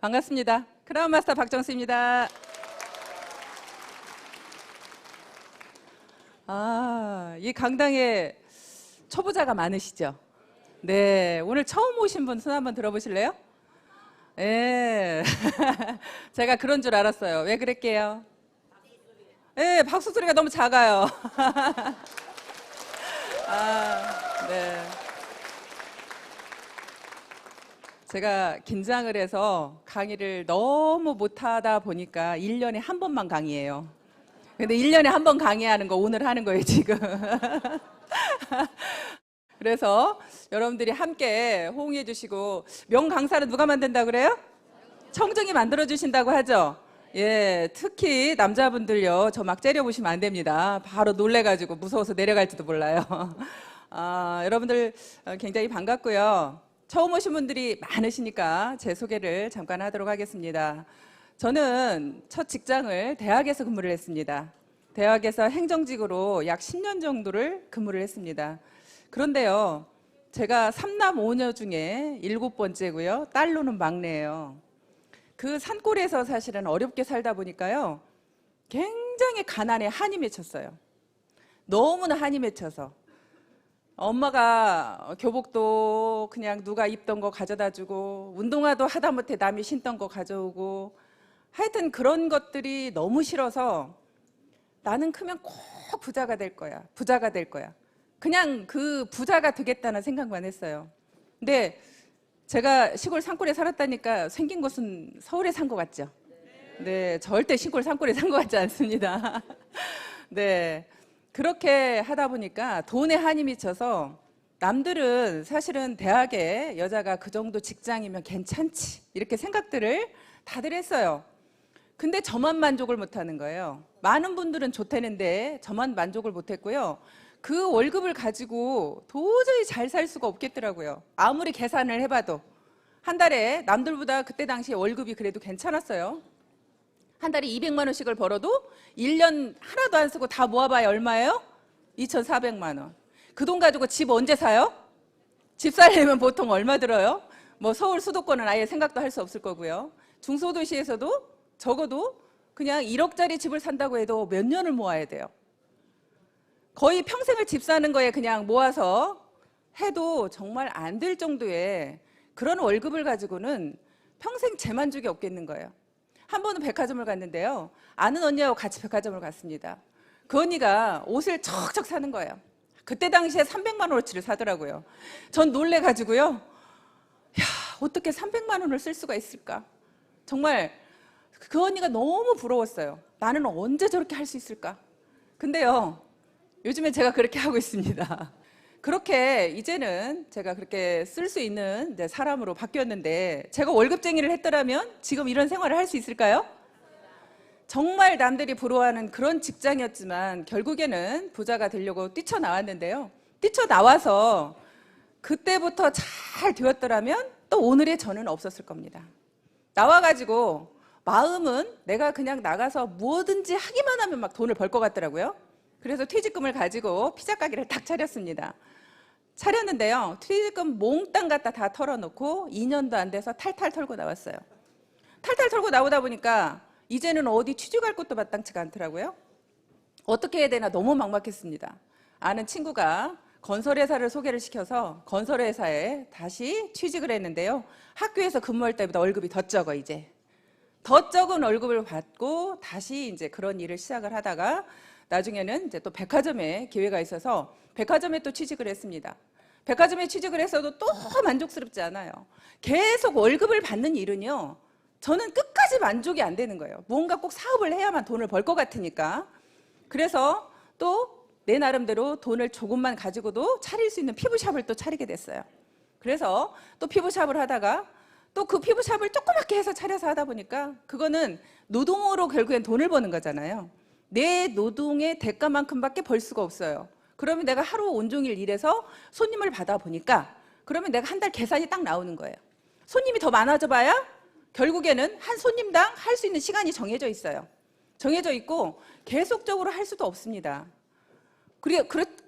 반갑습니다. 크라운 마스터 박정수입니다. 이 강당에 초보자가 많으시죠? 네, 오늘 처음 오신 분 손 한번 들어보실래요? 네, 제가 그런 줄 알았어요. 왜 그랬게요? 네, 박수 소리가 너무 작아요. 네. 제가 긴장을 해서 강의를 너무 못하다 보니까 1년에 한 번만 강의해요. 근데 1년에 한 번 강의하는 거 오늘 하는 거예요, 지금. 그래서 여러분들이 함께 호응해 주시고, 명강사를 누가 만든다고 그래요? 청정이 만들어 주신다고 하죠? 예, 특히 남자분들요, 저 막 째려보시면 안 됩니다. 바로 놀래가지고 무서워서 내려갈지도 몰라요. 여러분들 굉장히 반갑고요. 처음 오신 분들이 많으시니까 제 소개를 잠깐 하도록 하겠습니다. 저는 첫 직장을 대학에서 근무를 했습니다. 대학에서 행정직으로 약 10년 정도를 근무를 했습니다. 그런데요, 제가 3남 5녀 중에 7번째고요. 딸로는 막내예요. 그 산골에서 사실은 어렵게 살다 보니까요, 굉장히 가난에 한이 맺혔어요. 너무나 한이 맺혀서 엄마가 교복도 그냥 누가 입던 거 가져다 주고, 운동화도 하다못해 남이 신던 거 가져오고, 하여튼 그런 것들이 너무 싫어서 나는 크면 꼭 부자가 될 거야. 부자가 될 거야. 그냥 그 부자가 되겠다는 생각만 했어요. 근데 제가 시골 산골에 살았다니까 생긴 곳은 서울에 산 것 같죠? 네, 절대 시골 산골에 산 것 같지 않습니다. 네, 그렇게 하다 보니까 돈에 한이 미쳐서 남들은 사실은 대학에 여자가 그 정도 직장이면 괜찮지 이렇게 생각들을 다들 했어요. 근데 저만 만족을 못하는 거예요. 많은 분들은 좋다는데 저만 만족을 못했고요. 그 월급을 가지고 도저히 잘 살 수가 없겠더라고요. 아무리 계산을 해봐도 한 달에 남들보다 그때 당시에 월급이 그래도 괜찮았어요. 한 달에 200만 원씩을 벌어도 1년 하나도 안 쓰고 다 모아봐야 얼마예요? 2,400만 원. 그 돈 가지고 집 언제 사요? 집 살려면 보통 얼마 들어요? 뭐 서울 수도권은 아예 생각도 할 수 없을 거고요. 중소도시에서도 적어도 그냥 1억짜리 집을 산다고 해도 몇 년을 모아야 돼요. 거의 평생을 집 사는 거에 그냥 모아서 해도 정말 안 될 정도의 그런 월급을 가지고는 평생 재만족이 없겠는 거예요. 한 번은 백화점을 갔는데요. 아는 언니하고 같이 백화점을 갔습니다. 그 언니가 옷을 척척 사는 거예요. 그때 당시에 300만 원어치를 사더라고요. 전 놀래가지고요. 야, 어떻게 300만 원을 쓸 수가 있을까? 정말 그 언니가 너무 부러웠어요. 나는 언제 저렇게 할 수 있을까? 근데요, 요즘에 제가 그렇게 하고 있습니다. 그렇게 이제는 제가 그렇게 쓸 수 있는 사람으로 바뀌었는데, 제가 월급쟁이를 했더라면 지금 이런 생활을 할 수 있을까요? 정말 남들이 부러워하는 그런 직장이었지만 결국에는 부자가 되려고 뛰쳐나왔는데요. 뛰쳐나와서 그때부터 잘 되었더라면 또 오늘의 저는 없었을 겁니다. 나와가지고 마음은 내가 그냥 나가서 뭐든지 하기만 하면 막 돈을 벌 것 같더라고요. 그래서 퇴직금을 가지고 피자 가게를 딱 차렸습니다. 차렸는데요, 퇴직금 몽땅 갖다 다 털어놓고 2년도 안 돼서 탈탈 털고 나왔어요. 탈탈 털고 나오다 보니까 이제는 어디 취직할 것도 마땅치가 않더라고요. 어떻게 해야 되나 너무 막막했습니다. 아는 친구가 건설회사를 소개를 시켜서 건설회사에 다시 취직을 했는데요, 학교에서 근무할 때보다 월급이 더 적어. 이제 더 적은 월급을 받고 다시 이제 그런 일을 시작을 하다가 나중에는 이제 또 백화점에 기회가 있어서 백화점에 또 취직을 했습니다. 백화점에 취직을 했어도 또 만족스럽지 않아요. 계속 월급을 받는 일은요, 저는 끝까지 만족이 안 되는 거예요. 무언가 꼭 사업을 해야만 돈을 벌 것 같으니까. 그래서 또 내 나름대로 돈을 조금만 가지고도 차릴 수 있는 피부샵을 또 차리게 됐어요. 그래서 또 피부샵을 하다가 또 그 피부샵을 조그맣게 해서 차려서 하다 보니까 그거는 노동으로 결국엔 돈을 버는 거잖아요. 내 노동의 대가만큼밖에 벌 수가 없어요. 그러면 내가 하루 온종일 일해서 손님을 받아보니까 그러면 내가 한 달 계산이 딱 나오는 거예요. 손님이 더 많아져 봐야 결국에는 한 손님당 할 수 있는 시간이 정해져 있어요. 정해져 있고 계속적으로 할 수도 없습니다.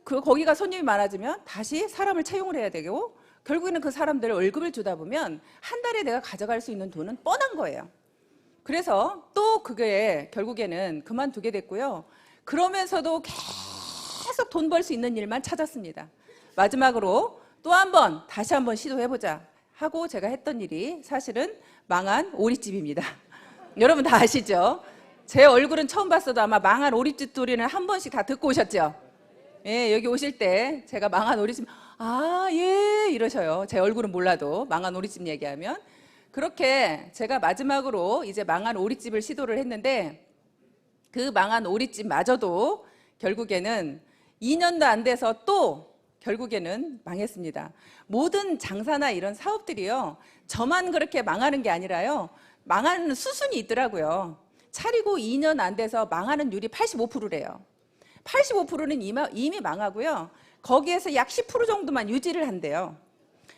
거기가 손님이 많아지면 다시 사람을 채용을 해야 되고, 결국에는 그 사람들 월급을 주다 보면 한 달에 내가 가져갈 수 있는 돈은 뻔한 거예요. 그래서 또 그게 결국에는 그만두게 됐고요. 그러면서도 계속 돈 벌 수 있는 일만 찾았습니다. 마지막으로 또 한 번 다시 한번 시도해보자 하고 제가 했던 일이 사실은 망한 오리집입니다. 여러분 다 아시죠? 제 얼굴은 처음 봤어도 아마 망한 오리집 소리는 한 번씩 다 듣고 오셨죠? 예, 여기 오실 때 제가 망한 오리집 아, 예 이러셔요. 제 얼굴은 몰라도 망한 오리집 얘기하면. 그렇게 제가 마지막으로 이제 망한 오리집을 시도를 했는데 그 망한 오리집마저도 결국에는 2년도 안 돼서 또 결국에는 망했습니다. 모든 장사나 이런 사업들이요, 저만 그렇게 망하는 게 아니라요, 망하는 수순이 있더라고요. 차리고 2년 안 돼서 망하는 율이 85%래요. 85%는 이미 망하고요. 거기에서 약 10% 정도만 유지를 한대요.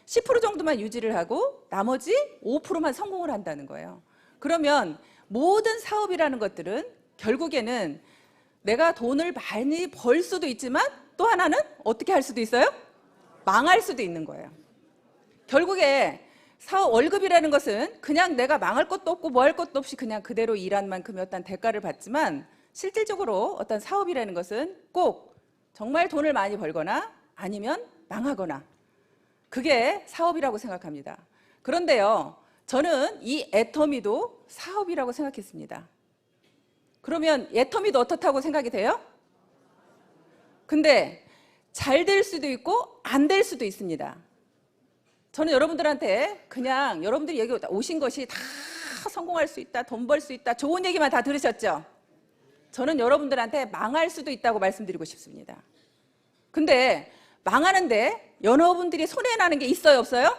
10% 정도만 유지를 하고 나머지 5%만 성공을 한다는 거예요. 그러면 모든 사업이라는 것들은 결국에는 내가 돈을 많이 벌 수도 있지만 또 하나는 어떻게 할 수도 있어요? 망할 수도 있는 거예요. 결국에 사업 월급이라는 것은 그냥 내가 망할 것도 없고 뭐 할 것도 없이 그냥 그대로 일한 만큼의 어떤 대가를 받지만 실질적으로 어떤 사업이라는 것은 꼭 정말 돈을 많이 벌거나 아니면 망하거나 그게 사업이라고 생각합니다. 그런데요, 저는 이 애터미도 사업이라고 생각했습니다. 그러면 애터미도 어떻다고 생각이 돼요? 근데 잘 될 수도 있고 안 될 수도 있습니다. 저는 여러분들한테 그냥 여러분들이 여기 오신 것이 다 성공할 수 있다, 돈 벌 수 있다, 좋은 얘기만 다 들으셨죠? 저는 여러분들한테 망할 수도 있다고 말씀드리고 싶습니다. 근데 망하는데 여러분들이 손해나는 게 있어요, 없어요?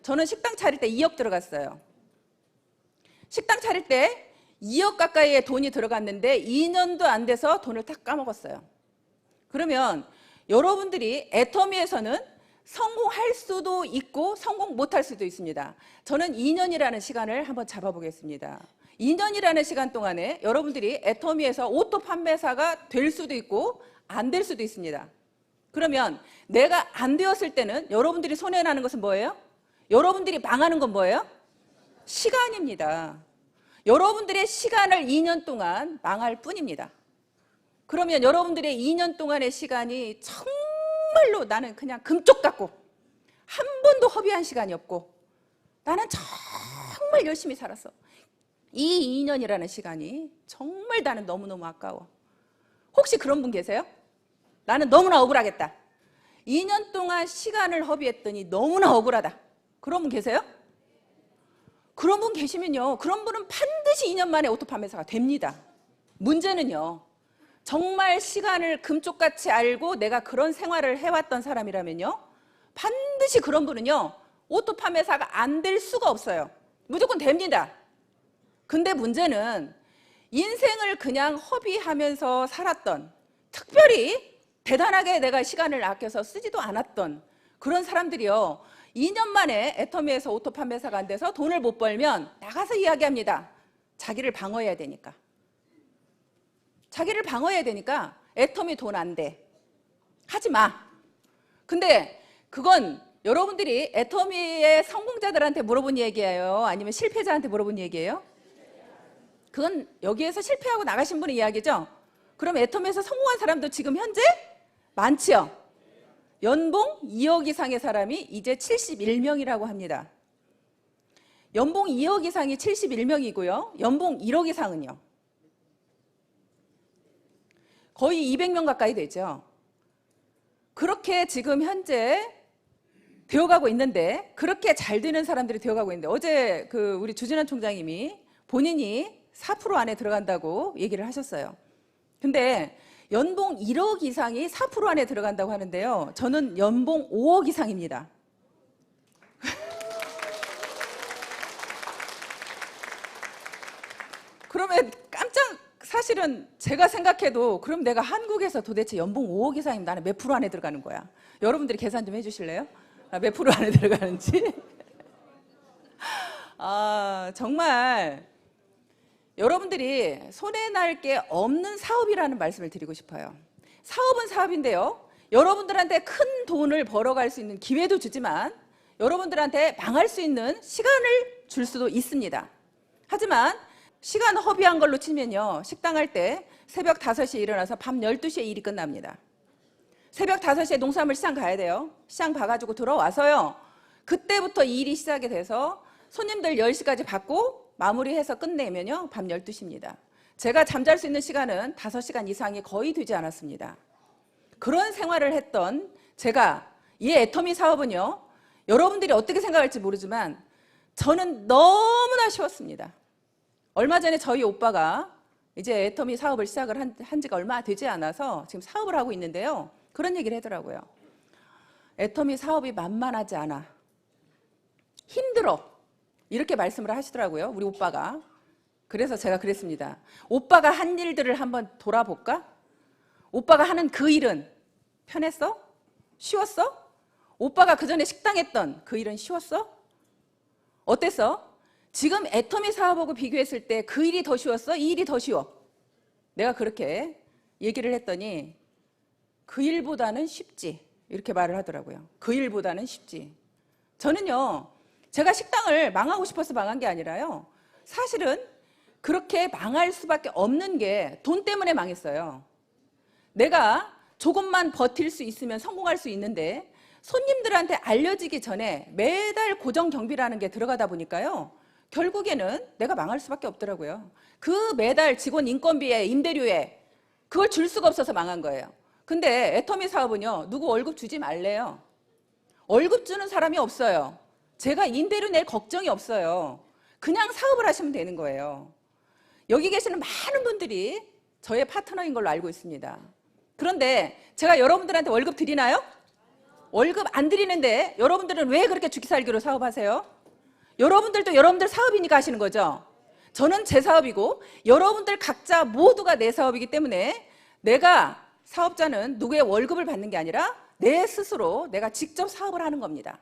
저는 식당 차릴 때 2억 들어갔어요. 식당 차릴 때 2억 가까이의 돈이 들어갔는데 2년도 안 돼서 돈을 다 까먹었어요. 그러면 여러분들이 애터미에서는 성공할 수도 있고 성공 못할 수도 있습니다. 저는 2년이라는 시간을 한번 잡아보겠습니다. 2년이라는 시간 동안에 여러분들이 애터미에서 오토 판매사가 될 수도 있고 안 될 수도 있습니다. 그러면 내가 안 되었을 때는 여러분들이 손해나는 것은 뭐예요? 여러분들이 망하는 건 뭐예요? 시간입니다. 여러분들의 시간을 2년 동안 망할 뿐입니다. 그러면 여러분들의 2년 동안의 시간이 정말로 나는 그냥 금쪽 같고 한 번도 허비한 시간이 없고 나는 정말 열심히 살았어. 이 2년이라는 시간이 정말 나는 너무너무 아까워. 혹시 그런 분 계세요? 나는 너무나 억울하겠다. 2년 동안 시간을 허비했더니 너무나 억울하다. 그런 분 계세요? 그런 분 계시면요, 그런 분은 반드시 2년 만에 오토 판매사가 됩니다. 문제는요, 정말 시간을 금쪽같이 알고 내가 그런 생활을 해왔던 사람이라면요, 반드시 그런 분은요 오토 판매사가 안 될 수가 없어요. 무조건 됩니다. 근데 문제는 인생을 그냥 허비하면서 살았던, 특별히 대단하게 내가 시간을 아껴서 쓰지도 않았던 그런 사람들이요, 2년 만에 애터미에서 오토 판매사가 안 돼서 돈을 못 벌면 나가서 이야기합니다. 자기를 방어해야 되니까. 자기를 방어해야 되니까 애터미 돈 안 돼. 하지 마. 근데 그건 여러분들이 애터미의 성공자들한테 물어본 얘기예요? 아니면 실패자한테 물어본 얘기예요? 그건 여기에서 실패하고 나가신 분의 이야기죠? 그럼 애터미에서 성공한 사람도 지금 현재 많지요? 연봉 2억 이상의 사람이 이제 71명이라고 합니다. 연봉 2억 이상이 71명이고요. 연봉 1억 이상은요? 거의 200명 가까이 되죠. 그렇게 지금 현재 되어가고 있는데, 그렇게 잘 되는 사람들이 되어가고 있는데, 어제 우리 주진환 총장님이 본인이 4% 안에 들어간다고 얘기를 하셨어요. 근데 연봉 1억 이상이 4% 안에 들어간다고 하는데요, 저는 연봉 5억 이상입니다. 그러면 사실은 제가 생각해도 그럼 내가 한국에서 도대체 연봉 5억 이상이면 나는 몇 프로 안에 들어가는 거야? 여러분들이 계산 좀 해주실래요? 몇 프로 안에 들어가는지? 정말 여러분들이 손해날 게 없는 사업이라는 말씀을 드리고 싶어요. 사업은 사업인데요, 여러분들한테 큰 돈을 벌어갈 수 있는 기회도 주지만 여러분들한테 망할 수 있는 시간을 줄 수도 있습니다. 하지만 시간 허비한 걸로 치면요, 식당 할 때 새벽 5시에 일어나서 밤 12시에 일이 끝납니다. 새벽 5시에 농산물 시장 가야 돼요. 시장 봐가지고 들어와서요, 그때부터 일이 시작이 돼서 손님들 10시까지 받고 마무리해서 끝내면요 밤 12시입니다. 제가 잠잘 수 있는 시간은 5시간 이상이 거의 되지 않았습니다. 그런 생활을 했던 제가, 이 애터미 사업은요, 여러분들이 어떻게 생각할지 모르지만 저는 너무나 쉬웠습니다. 얼마 전에 저희 오빠가 이제 애터미 사업을 시작을 한 지가 얼마 되지 않아서 지금 사업을 하고 있는데요, 그런 얘기를 하더라고요. 애터미 사업이 만만하지 않아, 힘들어, 이렇게 말씀을 하시더라고요, 우리 오빠가. 그래서 제가 그랬습니다. 오빠가 한 일들을 한번 돌아볼까? 오빠가 하는 그 일은 편했어? 쉬웠어? 오빠가 그전에 식당 했던 그 일은 쉬웠어? 어땠어? 지금 애터미 사업하고 비교했을 때 그 일이 더 쉬웠어? 이 일이 더 쉬워? 내가 그렇게 얘기를 했더니 그 일보다는 쉽지, 이렇게 말을 하더라고요. 그 일보다는 쉽지. 저는요, 제가 식당을 망하고 싶어서 망한 게 아니라요, 사실은 그렇게 망할 수밖에 없는 게 돈 때문에 망했어요. 내가 조금만 버틸 수 있으면 성공할 수 있는데 손님들한테 알려지기 전에 매달 고정 경비라는 게 들어가다 보니까요, 결국에는 내가 망할 수밖에 없더라고요. 그 매달 직원 인건비에 임대료에 그걸 줄 수가 없어서 망한 거예요. 근데 애터미 사업은요, 누구 월급 주지 말래요. 월급 주는 사람이 없어요. 제가 임대료 낼 걱정이 없어요. 그냥 사업을 하시면 되는 거예요. 여기 계시는 많은 분들이 저의 파트너인 걸로 알고 있습니다. 그런데 제가 여러분들한테 월급 드리나요? 월급 안 드리는데 여러분들은 왜 그렇게 죽기살기로 사업하세요? 여러분들도 여러분들 사업이니까 하시는 거죠. 저는 제 사업이고 여러분들 각자 모두가 내 사업이기 때문에 내가, 사업자는 누구의 월급을 받는 게 아니라 내 스스로 내가 직접 사업을 하는 겁니다.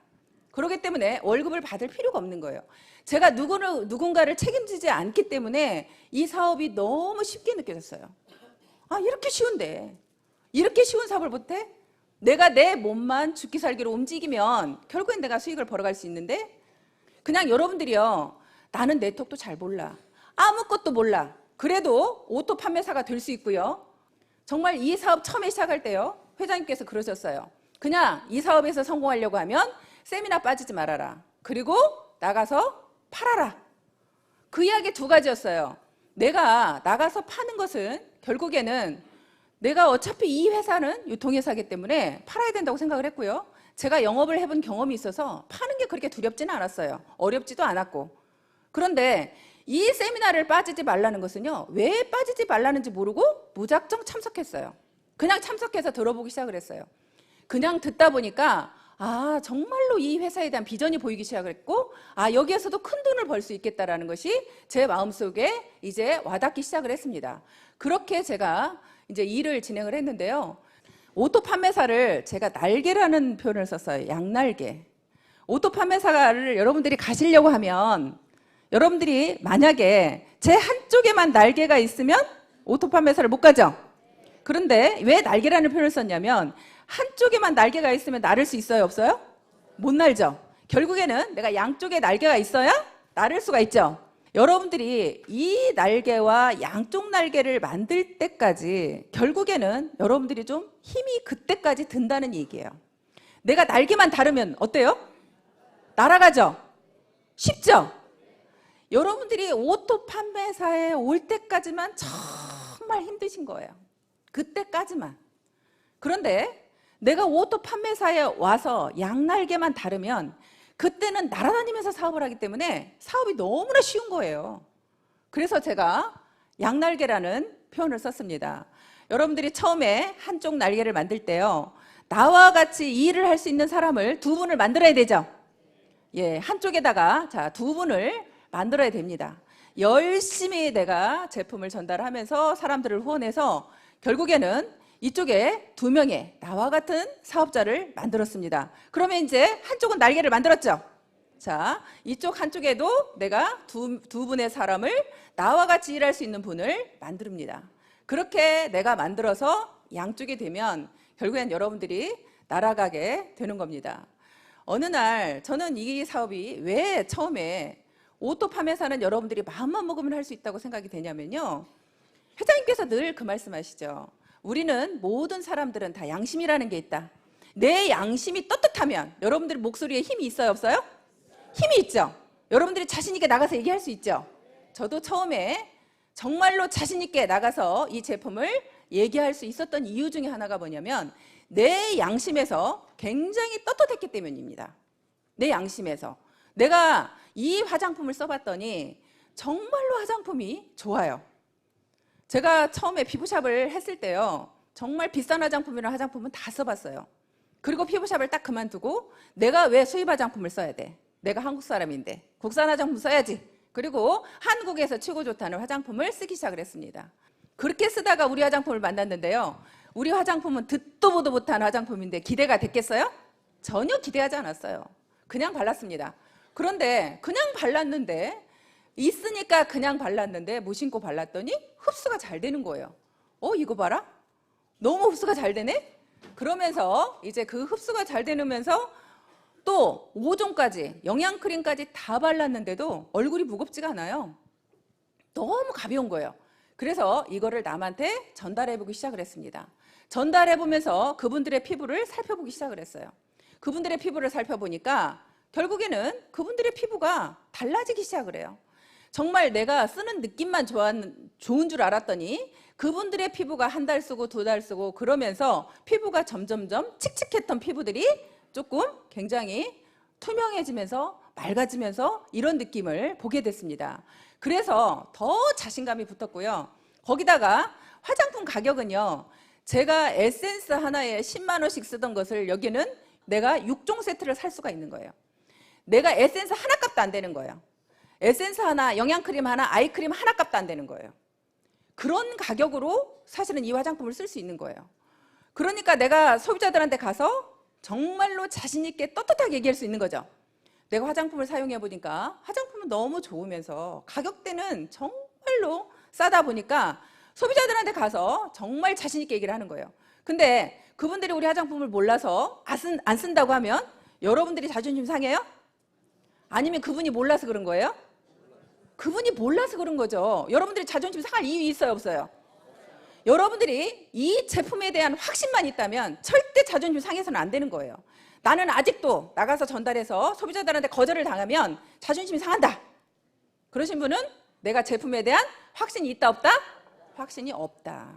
그렇기 때문에 월급을 받을 필요가 없는 거예요. 제가 누군가를 책임지지 않기 때문에 이 사업이 너무 쉽게 느껴졌어요. 아, 이렇게 쉬운데, 이렇게 쉬운 사업을 못해? 내가 내 몸만 죽기 살기로 움직이면 결국엔 내가 수익을 벌어갈 수 있는데, 그냥 여러분들이요, 나는 네트워크도 잘 몰라, 아무것도 몰라, 그래도 오토 판매사가 될 수 있고요. 정말 이 사업 처음에 시작할 때요, 회장님께서 그러셨어요. 그냥 이 사업에서 성공하려고 하면 세미나 빠지지 말아라, 그리고 나가서 팔아라. 그 이야기 두 가지였어요. 내가 나가서 파는 것은 결국에는 내가 어차피 이 회사는 유통회사이기 때문에 팔아야 된다고 생각을 했고요. 제가 영업을 해본 경험이 있어서 파는 게 그렇게 두렵지는 않았어요. 어렵지도 않았고. 그런데 이 세미나를 빠지지 말라는 것은요, 왜 빠지지 말라는지 모르고 무작정 참석했어요. 그냥 참석해서 들어보기 시작을 했어요. 그냥 듣다 보니까 아, 정말로 이 회사에 대한 비전이 보이기 시작을 했고, 아, 여기에서도 큰 돈을 벌 수 있겠다라는 것이 제 마음속에 이제 와닿기 시작을 했습니다. 그렇게 제가 이제 일을 진행을 했는데요. 오토 판매사를 제가 날개라는 표현을 썼어요. 양날개. 오토 판매사를 여러분들이 가시려고 하면, 여러분들이 만약에 제 한쪽에만 날개가 있으면 오토 판매사를 못 가죠. 그런데 왜 날개라는 표현을 썼냐면, 한쪽에만 날개가 있으면 날을 수 있어요, 없어요? 못 날죠. 결국에는 내가 양쪽에 날개가 있어야 날을 수가 있죠. 여러분들이 이 날개와 양쪽 날개를 만들 때까지 결국에는 여러분들이 좀 힘이 그때까지 든다는 얘기예요. 내가 날개만 다르면 어때요? 날아가죠? 쉽죠? 여러분들이 오토 판매사에 올 때까지만 정말 힘드신 거예요. 그때까지만. 그런데 내가 오토 판매사에 와서 양날개만 다르면 그때는 날아다니면서 사업을 하기 때문에 사업이 너무나 쉬운 거예요. 그래서 제가 양날개라는 표현을 썼습니다. 여러분들이 처음에 한쪽 날개를 만들 때요, 나와 같이 이 일을 할 수 있는 사람을 두 분을 만들어야 되죠. 예, 한쪽에다가 자, 두 분을 만들어야 됩니다. 열심히 내가 제품을 전달하면서 사람들을 후원해서 결국에는 이쪽에 2명의 나와 같은 사업자를 만들었습니다. 그러면 이제 한쪽은 날개를 만들었죠. 자, 이쪽 한쪽에도 내가 두 분의 사람을 나와 같이 일할 수 있는 분을 만듭니다. 그렇게 내가 만들어서 양쪽이 되면 결국엔 여러분들이 날아가게 되는 겁니다. 어느 날 저는 이 사업이 왜 처음에 오토 판매사는 여러분들이 마음만 먹으면 할 수 있다고 생각이 되냐면요. 회장님께서 늘 그 말씀하시죠. 우리는 모든 사람들은 다 양심이라는 게 있다. 내 양심이 떳떳하면 여러분들 목소리에 힘이 있어요, 없어요? 힘이 있죠. 여러분들이 자신 있게 나가서 얘기할 수 있죠. 저도 처음에 정말로 자신 있게 나가서 이 제품을 얘기할 수 있었던 이유 중에 하나가 뭐냐면 내 양심에서 굉장히 떳떳했기 때문입니다. 내 양심에서 내가 이 화장품을 써봤더니 정말로 화장품이 좋아요. 제가 처음에 피부샵을 했을 때요, 정말 비싼 화장품이랑 화장품은 다 써봤어요. 그리고 피부샵을 딱 그만두고 내가 왜 수입 화장품을 써야 돼? 내가 한국 사람인데 국산 화장품 써야지. 그리고 한국에서 최고 좋다는 화장품을 쓰기 시작을 했습니다. 그렇게 쓰다가 우리 화장품을 만났는데요, 우리 화장품은 듣도 보도 못한 화장품인데 기대가 됐겠어요? 전혀 기대하지 않았어요. 그냥 발랐습니다. 그런데 그냥 발랐는데 있으니까 그냥 발랐는데 무심코 발랐더니 흡수가 잘 되는 거예요. 이거 봐라, 너무 흡수가 잘 되네. 그러면서 이제 그 흡수가 잘 되면서 또 5종까지 영양크림까지 다 발랐는데도 얼굴이 무겁지가 않아요. 너무 가벼운 거예요. 그래서 이거를 남한테 전달해보기 시작을 했습니다. 전달해보면서 그분들의 피부를 살펴보기 시작을 했어요. 그분들의 피부를 살펴보니까 결국에는 그분들의 피부가 달라지기 시작을 해요. 정말 내가 쓰는 느낌만 좋은 줄 알았더니 그분들의 피부가 한 달 쓰고 2달 쓰고 그러면서 피부가 점점점 칙칙했던 피부들이 조금 굉장히 투명해지면서 맑아지면서 이런 느낌을 보게 됐습니다. 그래서 더 자신감이 붙었고요. 거기다가 화장품 가격은요, 제가 에센스 하나에 10만 원씩 쓰던 것을 여기는 내가 6종 세트를 살 수가 있는 거예요. 내가 에센스 하나 값도 안 되는 거예요. 에센스 하나, 영양크림 하나, 아이크림 하나 값도 안 되는 거예요. 그런 가격으로 사실은 이 화장품을 쓸 수 있는 거예요. 그러니까 내가 소비자들한테 가서 정말로 자신 있게 떳떳하게 얘기할 수 있는 거죠. 내가 화장품을 사용해 보니까 화장품은 너무 좋으면서 가격대는 정말로 싸다 보니까 소비자들한테 가서 정말 자신 있게 얘기를 하는 거예요. 근데 그분들이 우리 화장품을 몰라서 안 쓴다고 하면 여러분들이 자존심 상해요? 아니면 그분이 몰라서 그런 거예요? 그분이 몰라서 그런 거죠. 여러분들이 자존심 상할 이유 있어요, 없어요? 여러분들이 이 제품에 대한 확신만 있다면 절대 자존심 상해서는 안 되는 거예요. 나는 아직도 나가서 전달해서 소비자들한테 거절을 당하면 자존심이 상한다. 그러신 분은 내가 제품에 대한 확신이 있다, 없다? 확신이 없다.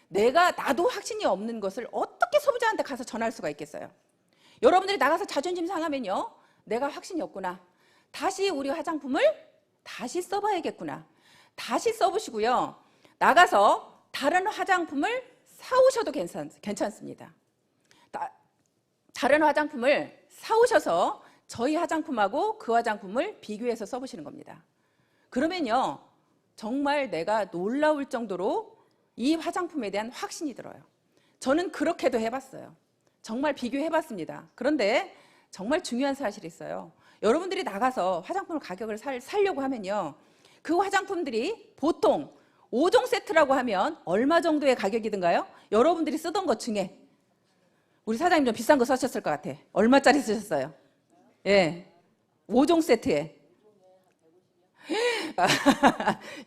나도 확신이 없는 것을 어떻게 소비자한테 가서 전할 수가 있겠어요? 여러분들이 나가서 자존심 상하면요, 내가 확신이 없구나. 다시 우리 화장품을 다시 써봐야겠구나. 다시 써보시고요. 나가서 다른 화장품을 사오셔도 괜찮습니다. 다른 화장품을 사오셔서 저희 화장품하고 그 화장품을 비교해서 써보시는 겁니다. 그러면요, 정말 내가 놀라울 정도로 이 화장품에 대한 확신이 들어요. 저는 그렇게도 해봤어요. 정말 비교해봤습니다. 그런데 정말 중요한 사실이 있어요. 여러분들이 나가서 화장품을 가격을 사려고 하면요, 그 화장품들이 보통 5종 세트라고 하면 얼마 정도의 가격이 든가요? 여러분들이 쓰던 것 중에 우리 사장님 좀 비싼 거 쓰셨을 것 같아. 얼마짜리 쓰셨어요? 예, 5종 세트에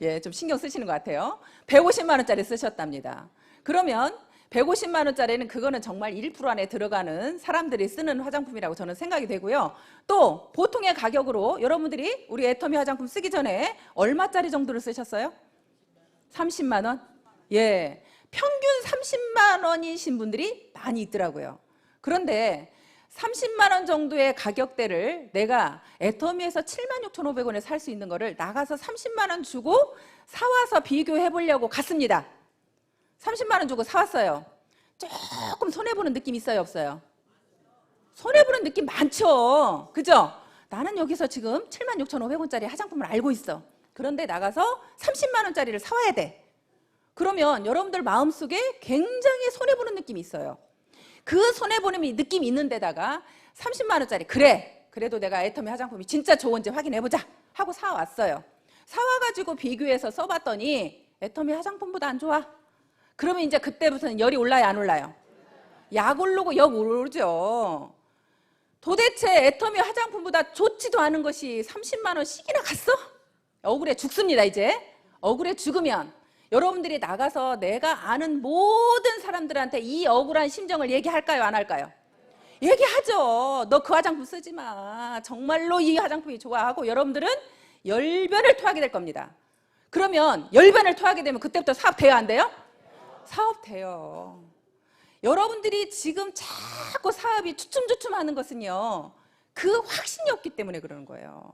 예, 좀 신경 쓰시는 것 같아요. 150만 원짜리 쓰셨답니다. 그러면 150만 원짜리는 그거는 정말 1% 안에 들어가는 사람들이 쓰는 화장품이라고 저는 생각이 되고요. 또 보통의 가격으로 여러분들이 우리 애터미 화장품 쓰기 전에 얼마짜리 정도를 쓰셨어요? 30만 원? 예, 평균 30만 원이신 분들이 많이 있더라고요. 그런데 30만 원 정도의 가격대를 내가 애터미에서 76,500원에 살 수 있는 거를 나가서 30만 원 주고 사와서 비교해 보려고 갔습니다. 30만 원 주고 사왔어요. 조금 손해보는 느낌 있어요, 없어요? 손해보는 느낌 많죠? 그죠? 나는 여기서 지금 76,500원짜리 화장품을 알고 있어. 그런데 나가서 30만 원짜리를 사와야 돼. 그러면 여러분들 마음속에 굉장히 손해보는 느낌이 있어요. 그 손해보는 느낌이 있는 데다가 30만 원짜리, 그래도 내가 애터미 화장품이 진짜 좋은지 확인해보자 하고 사왔어요. 사와가지고 비교해서 써봤더니 애터미 화장품보다 안 좋아. 그러면 이제 그때부터는 열이 올라요, 안 올라요? 약 오르고 역 오르죠. 도대체 애터미 화장품보다 좋지도 않은 것이 30만 원씩이나 갔어? 억울해 죽습니다. 이제 억울해 죽으면 여러분들이 나가서 내가 아는 모든 사람들한테 이 억울한 심정을 얘기할까요? 안 할까요? 얘기하죠. 너 그 화장품 쓰지 마. 정말로 이 화장품이 좋아하고 여러분들은 열변을 토하게 될 겁니다. 그러면 열변을 토하게 되면 그때부터 사업 돼요? 안 돼요? 사업 돼요. 여러분들이 지금 자꾸 사업이 주춤주춤하는 것은요, 그 확신이 없기 때문에 그러는 거예요.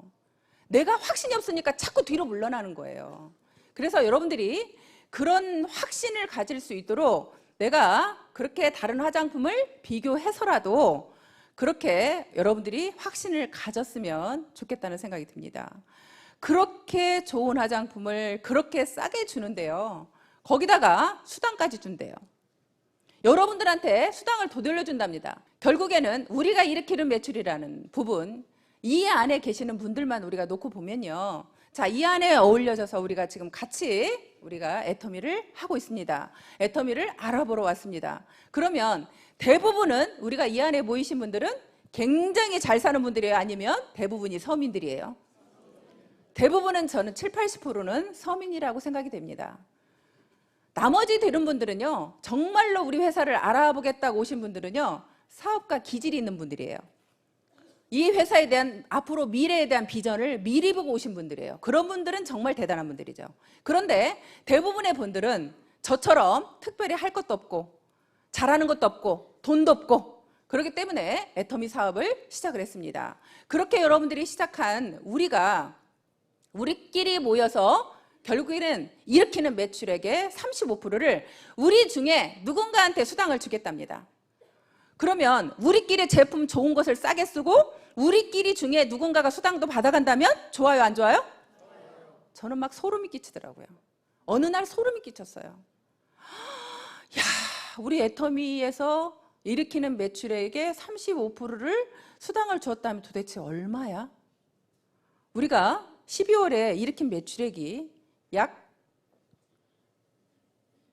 내가 확신이 없으니까 자꾸 뒤로 물러나는 거예요. 그래서 여러분들이 그런 확신을 가질 수 있도록 내가 그렇게 다른 화장품을 비교해서라도 그렇게 여러분들이 확신을 가졌으면 좋겠다는 생각이 듭니다. 그렇게 좋은 화장품을 그렇게 싸게 주는데요, 거기다가 수당까지 준대요. 여러분들한테 수당을 더 돌려준답니다. 결국에는 우리가 일으키는 매출이라는 부분, 이 안에 계시는 분들만 우리가 놓고 보면요, 자, 이 안에 어울려져서 우리가 지금 같이 우리가 애터미를 하고 있습니다. 애터미를 알아보러 왔습니다. 그러면 대부분은 우리가 이 안에 모이신 분들은 굉장히 잘 사는 분들이에요? 아니면 대부분이 서민들이에요? 대부분은 저는 70~80%는 서민이라고 생각이 됩니다. 나머지 되는 분들은요, 정말로 우리 회사를 알아보겠다고 오신 분들은요, 사업가 기질이 있는 분들이에요. 이 회사에 대한 앞으로 미래에 대한 비전을 미리 보고 오신 분들이에요. 그런 분들은 정말 대단한 분들이죠. 그런데 대부분의 분들은 저처럼 특별히 할 것도 없고 잘하는 것도 없고 돈도 없고 그렇기 때문에 애터미 사업을 시작을 했습니다. 그렇게 여러분들이 시작한 우리끼리 모여서 결국에는 일으키는 매출액의 35%를 우리 중에 누군가한테 수당을 주겠답니다. 그러면 우리끼리 제품 좋은 것을 싸게 쓰고 우리끼리 중에 누군가가 수당도 받아간다면 좋아요, 안 좋아요? 저는 막 소름이 끼치더라고요. 어느 날 소름이 끼쳤어요. 야, 우리 애터미에서 일으키는 매출액의 35%를 수당을 주었다면 도대체 얼마야? 우리가 12월에 일으킨 매출액이 약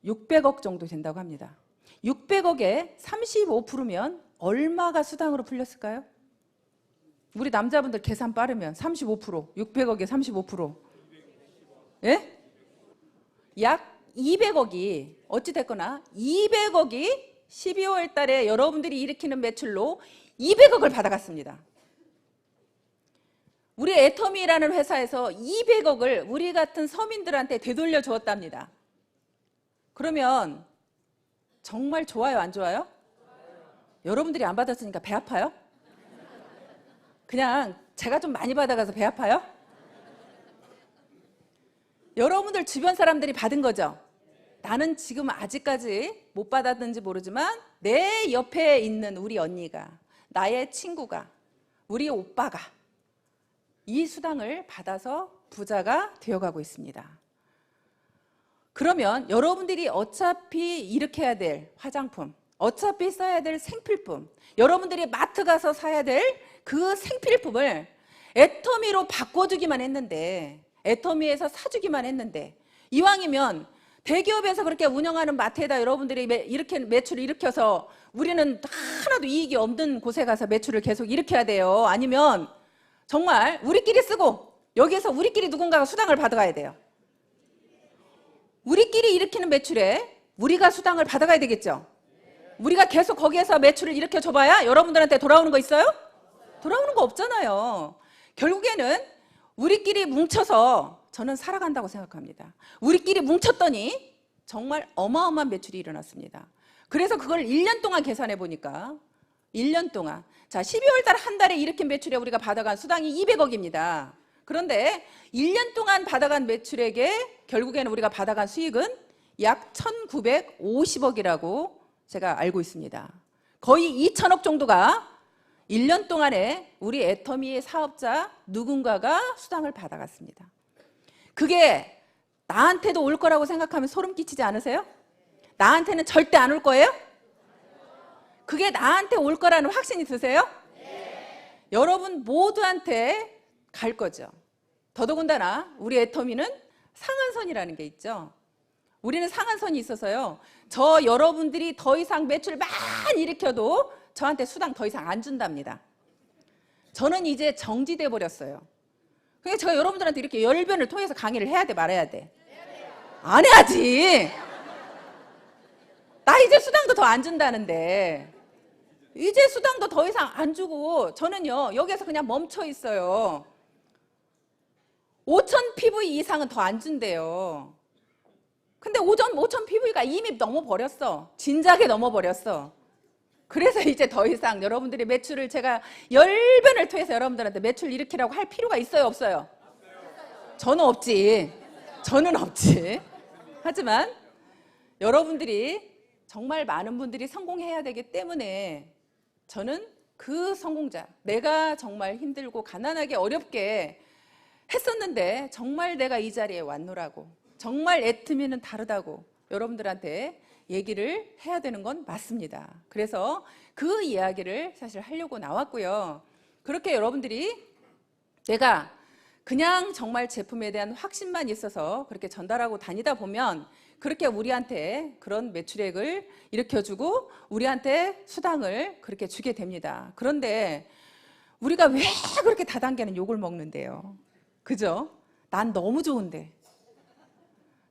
600억 정도 된다고 합니다. 600억에 35%면 얼마가 수당으로 풀렸을까요? 우리 남자분들 계산 빠르면 35%, 600억에 35%. 예? 약 200억이 어찌됐거나 200억이 12월 달에 여러분들이 일으키는 매출로 200억을 받아갔습니다. 우리 애터미라는 회사에서 200억을 우리 같은 서민들한테 되돌려 주었답니다. 그러면 정말 좋아요, 안 좋아요? 여러분들이 안 받았으니까 배 아파요? 그냥 제가 좀 많이 받아가서 배 아파요? 여러분들 주변 사람들이 받은 거죠? 나는 지금 아직까지 못 받았는지 모르지만 내 옆에 있는 우리 언니가, 나의 친구가, 우리 오빠가 이 수당을 받아서 부자가 되어가고 있습니다. 그러면 여러분들이 어차피 일으켜야 될 화장품, 어차피 써야 될 생필품, 여러분들이 마트 가서 사야 될 그 생필품을 애터미로 바꿔주기만 했는데, 애터미에서 사주기만 했는데, 이왕이면 대기업에서 그렇게 운영하는 마트에다 여러분들이 이렇게 매출을 일으켜서 우리는 하나도 이익이 없는 곳에 가서 매출을 계속 일으켜야 돼요? 아니면 정말 우리끼리 쓰고 여기에서 우리끼리 누군가가 수당을 받아가야 돼요? 우리끼리 일으키는 매출에 우리가 수당을 받아가야 되겠죠? 우리가 계속 거기에서 매출을 일으켜줘봐야 여러분들한테 돌아오는 거 있어요? 돌아오는 거 없잖아요. 결국에는 우리끼리 뭉쳐서 저는 살아간다고 생각합니다. 우리끼리 뭉쳤더니 정말 어마어마한 매출이 일어났습니다. 그래서 그걸 1년 동안 계산해 보니까 1년 동안, 자, 12월 달 한 달에 일으킨 매출에 우리가 받아간 수당이 200억입니다. 그런데 1년 동안 받아간 매출액에 결국에는 우리가 받아간 수익은 약 1950억이라고 제가 알고 있습니다. 거의 2천억 정도가 1년 동안에 우리 애터미의 사업자 누군가가 수당을 받아갔습니다. 그게 나한테도 올 거라고 생각하면 소름 끼치지 않으세요? 나한테는 절대 안 올 거예요? 그게 나한테 올 거라는 확신이 드세요? 네. 여러분 모두한테 갈 거죠. 더더군다나 우리 애터미는 상한선이라는 게 있죠. 우리는 상한선이 있어서요, 저 여러분들이 더 이상 매출 많이 일으켜도 저한테 수당 더 이상 안 준답니다. 저는 이제 정지돼 버렸어요. 그러니까 제가 여러분들한테 이렇게 열변을 통해서 강의를 해야 돼, 말아야 돼? 안 해야지. 나 이제 수당도 더 안 준다는데. 이제 수당도 더 이상 안 주고 저는요 여기에서 그냥 멈춰 있어요. 5,000 PV 이상은 더 안 준대요. 근데 5,000 PV가 이미 넘어버렸어. 진작에 넘어버렸어. 그래서 이제 더 이상 여러분들의 매출을 제가 열변을 통해서 여러분들한테 매출 일으키라고 할 필요가 있어요, 없어요? 저는 없지. 저는 없지. 하지만 여러분들이 정말 많은 분들이 성공해야 되기 때문에 저는 그 성공자, 내가 정말 힘들고 가난하게 어렵게 했었는데 정말 내가 이 자리에 왔노라고, 정말 애터미는 다르다고 여러분들한테 얘기를 해야 되는 건 맞습니다. 그래서 그 이야기를 사실 하려고 나왔고요. 그렇게 여러분들이 내가 그냥 정말 제품에 대한 확신만 있어서 그렇게 전달하고 다니다 보면 그렇게 우리한테 그런 매출액을 일으켜주고 우리한테 수당을 그렇게 주게 됩니다. 그런데 우리가 왜 그렇게 다단계는 욕을 먹는데요? 그죠? 난 너무 좋은데,